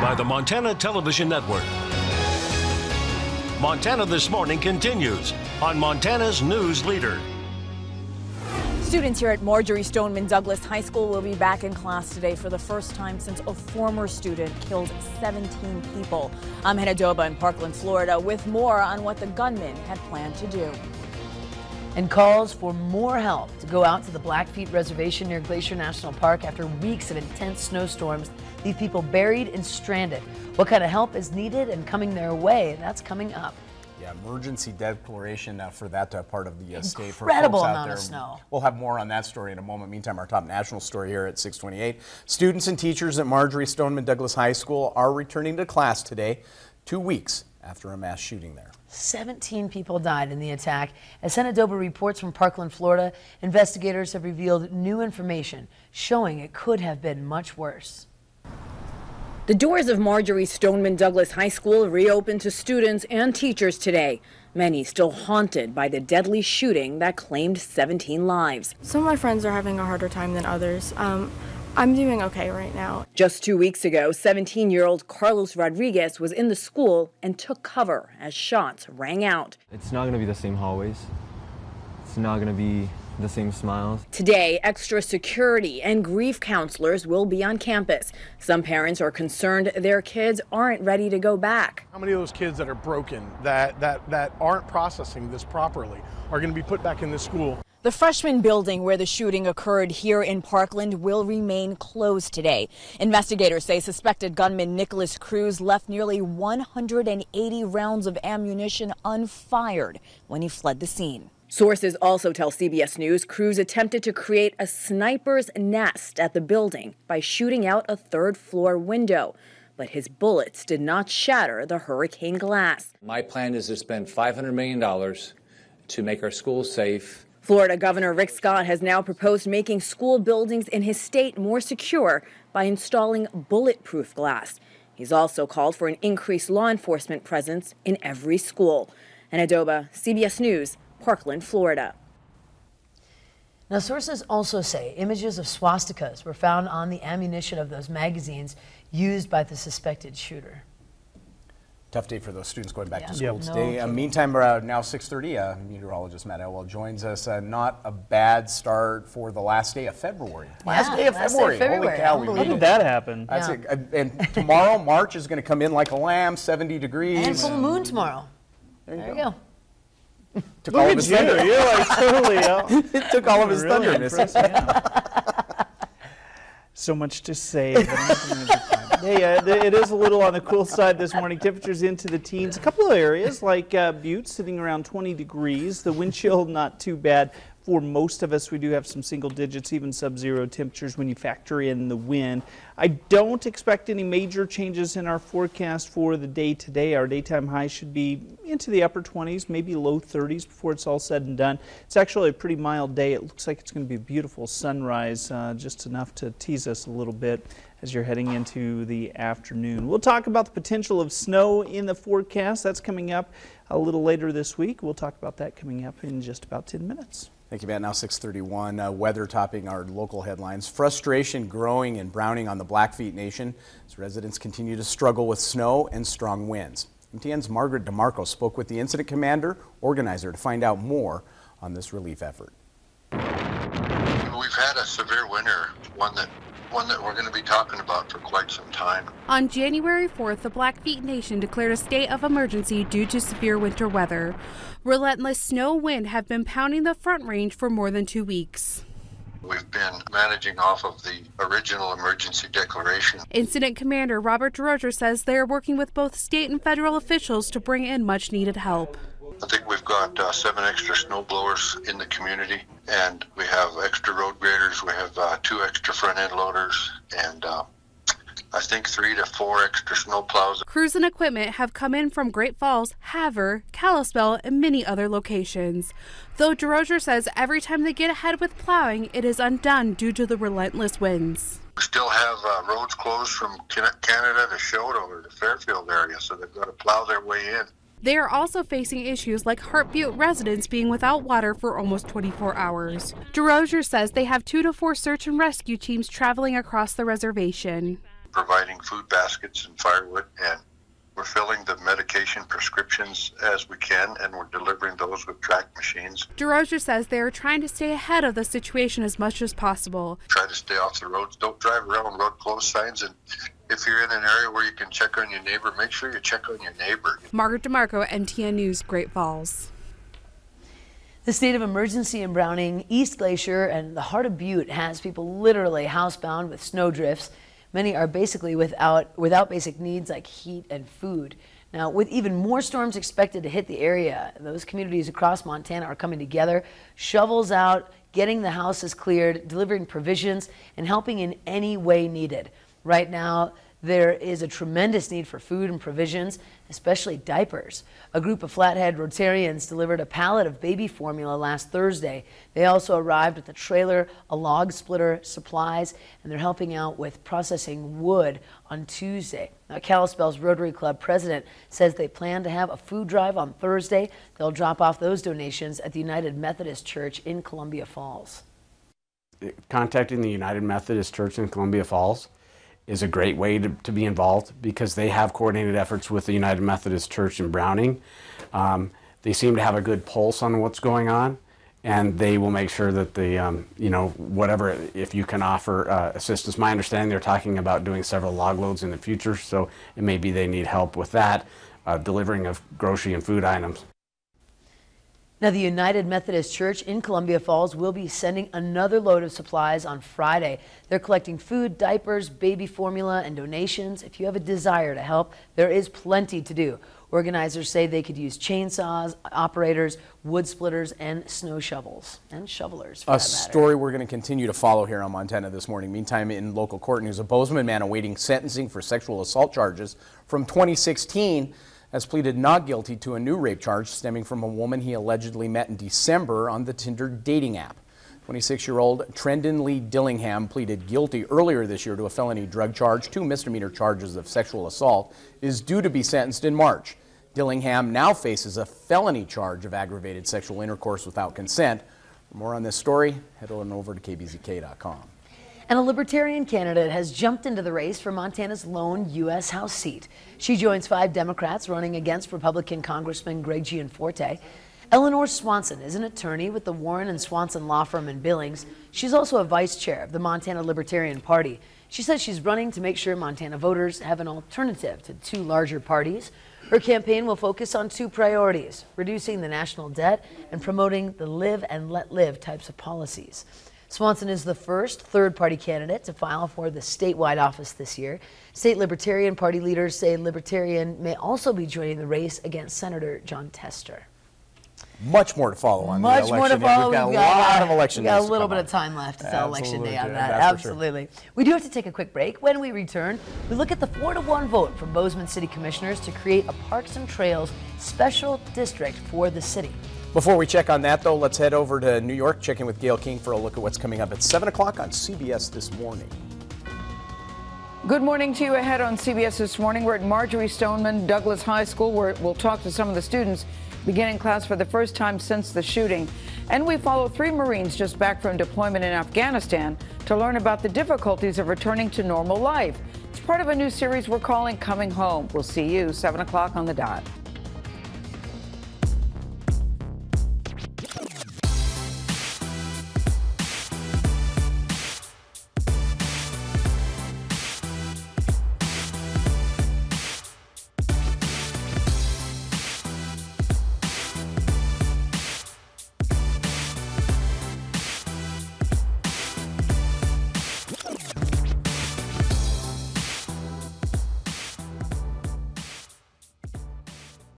by the Montana Television Network. Montana This Morning continues on Montana's News Leader. Students here at Marjory Stoneman Douglas High School will be back in class today for the first time since a former student killed 17 people. I'm Hannah Doba in Parkland, Florida, with more on what the gunman had planned to do. And calls for more help to go out to the Blackfeet Reservation near Glacier National Park after weeks of intense snowstorms leave people buried and stranded. What kind of help is needed and coming their way? That's coming up. Yeah, emergency declaration for that part of the state. For Incredible folks out amount there. of snow. We'll have more on that story in a moment. Meantime, our top national story here at 6:28. Students and teachers at Marjory Stoneman Douglas High School are returning to class today, 2 weeks after a mass shooting there. 17 people died in the attack. As Hannah Doba reports from Parkland, Florida, investigators have revealed new information showing it could have been much worse. The doors of Marjory Stoneman Douglas High School reopened to students and teachers today. Many still haunted by the deadly shooting that claimed 17 lives. Some of my friends are having a harder time than others. I'm doing okay right now. Just 2 weeks ago, 17-year-old Carlos Rodriguez was in the school and took cover as shots rang out. It's not going to be the same hallways. It's not going to be the same smiles. Today, extra security and grief counselors will be on campus. Some parents are concerned their kids aren't ready to go back. How many of those kids that are broken, that aren't processing this properly, are going to be put back in this school? The freshman building where the shooting occurred here in Parkland will remain closed today. Investigators say suspected gunman Nicholas Cruz left nearly 180 rounds of ammunition unfired when he fled the scene. Sources also tell CBS News Cruz attempted to create a sniper's nest at the building by shooting out a third-floor window. But his bullets did not shatter the hurricane glass. My plan is to spend $500 million to make our schools safe. Florida Governor Rick Scott has now proposed making school buildings in his state more secure by installing bulletproof glass. He's also called for an increased law enforcement presence in every school. Hannah Doba, CBS News, Parkland, Florida. Now, sources also say images of swastikas were found on the ammunition of those magazines used by the suspected shooter. Tough day for those students going back to school Yep. today. No, Meantime, now 6:30, meteorologist Matt Elwell joins us. Not a bad start for the last day of February. Last day of February. Holy cow, we How made did it. that happen? That's it. And tomorrow, March is going to come in like a lamb, 70 degrees. And full moon tomorrow. There you go. Took all of his thunder. You're like totally out. It took all of his Really thunder, Missy. impressive, yeah. So much to say. But hey, it is a little on the cool side this morning. Temperatures into the teens. A couple of areas like Butte sitting around 20 degrees. The wind chill not too bad. For most of us, we do have some single digits, even sub-zero temperatures when you factor in the wind. I don't expect any major changes in our forecast for the day today. Our daytime high should be into the upper 20s, maybe low 30s before it's all said and done. It's actually a pretty mild day. It looks like it's going to be a beautiful sunrise, just enough to tease us a little bit as you're heading into the afternoon. We'll talk about the potential of snow in the forecast. That's coming up a little later this week. We'll talk about that coming up in just about 10 minutes. Thank you, Matt. Now 6:31, weather topping our local headlines. Frustration growing in Browning on the Blackfeet Nation as residents continue to struggle with snow and strong winds. MTN's Margaret DeMarco spoke with the incident commander organizer to find out more on this relief effort. We've had a severe winter, one that we're going to be talking about for quite some time. On January 4th, the Blackfeet Nation declared a state of emergency due to severe winter weather. Relentless snow and wind have been pounding the Front Range for more than 2 weeks. We've been managing off of the original emergency declaration. Incident Commander Robert DeRocher says they are working with both state and federal officials to bring in much needed help. I think we've got 7 extra snow blowers in the community, and we have extra road graders. We have 2 extra front end loaders, and I think 3 to 4 extra snow plows. Crews and equipment have come in from Great Falls, Havre, Kalispell, and many other locations. Though DeRocher says every time they get ahead with plowing, it is undone due to the relentless winds. We still have roads closed from Canada to Choteau or the Fairfield area, so they've got to plow their way in. They are also facing issues like Heart Butte residents being without water for almost 24 hours. DeRocher says they have 2 to 4 search and rescue teams traveling across the reservation. providing food baskets and firewood, and we're filling the medication prescriptions as we can, and we're delivering those with track machines. DeRozier says they are trying to stay ahead of the situation as much as possible. Try to stay off the roads. Don't drive around road closed signs, and if you're in an area where you can check on your neighbor, make sure you check on your neighbor. Margaret DeMarco, MTN News, Great Falls. The state of emergency in Browning, East Glacier, and the heart of Butte has people literally housebound with snow drifts. Many are basically without basic needs like heat and food. Now, with even more storms expected to hit the area, those communities across Montana are coming together, shovels out, getting the houses cleared, delivering provisions, and helping in any way needed. Right now, there is a tremendous need for food and provisions, especially diapers. A group of Flathead Rotarians delivered a pallet of baby formula last Thursday. They also arrived with a trailer, a log splitter, supplies, and they're helping out with processing wood on Tuesday. Now, Kalispell's Rotary Club president says they plan to have a food drive on Thursday. They'll drop off those donations at the United Methodist Church in Columbia Falls. Contacting the United Methodist Church in Columbia Falls is a great way to be involved, because they have coordinated efforts with the United Methodist Church in Browning. They seem to have a good pulse on what's going on, and they will make sure that the, whatever, if you can offer assistance. My understanding, they're talking about doing several log loads in the future, so it may be they need help with that, delivering of grocery and food items. Now, the United Methodist Church in Columbia Falls will be sending another load of supplies on Friday. They're collecting food, diapers, baby formula, and donations. If you have a desire to help, there is plenty to do. Organizers say they could use chainsaws, operators, wood splitters, and snow shovels, and shovelers, for that matter. A story we're going to continue to follow here on Montana This Morning. Meantime, in local court news, a Bozeman man awaiting sentencing for sexual assault charges from 2016 has pleaded not guilty to a new rape charge stemming from a woman he allegedly met in December on the Tinder dating app. 26-year-old Trendon Lee Dillingham pleaded guilty earlier this year to a felony drug charge. 2 misdemeanor charges of sexual assault, is due to be sentenced in March. Dillingham now faces a felony charge of aggravated sexual intercourse without consent. For more on this story, head on over to kbzk.com. And a Libertarian candidate has jumped into the race for Montana's lone U.S. House seat. She joins 5 Democrats running against Republican Congressman Greg Gianforte. Eleanor Swanson is an attorney with the Warren and Swanson law firm in Billings. She's also a vice chair of the Montana Libertarian Party. She says she's running to make sure Montana voters have an alternative to 2 larger parties. Her campaign will focus on 2 priorities: reducing the national debt and promoting the live and let live types of policies. Swanson is the first third-party candidate to file for the statewide office this year. State Libertarian Party leaders say Libertarian may also be joining the race against Senator John Tester. Much more to follow on the election. Much more to follow. We've got a lot of election news. We've got a little bit of time left until Election Day on that. Absolutely. We do have to take a quick break. When we return, we look at the 4-1 vote from Bozeman City Commissioners to create a Parks and Trails special district for the city. Before we check on that, though, let's head over to New York, check in with Gail King for a look at what's coming up at 7 o'clock on CBS This Morning. Good morning to you. Ahead on CBS This Morning, we're at Marjorie Stoneman Douglas High School, where we'll talk to some of the students beginning class for the first time since the shooting. And we follow 3 Marines just back from deployment in Afghanistan to learn about the difficulties of returning to normal life. It's part of a new series we're calling Coming Home. We'll see you 7 o'clock on the dot.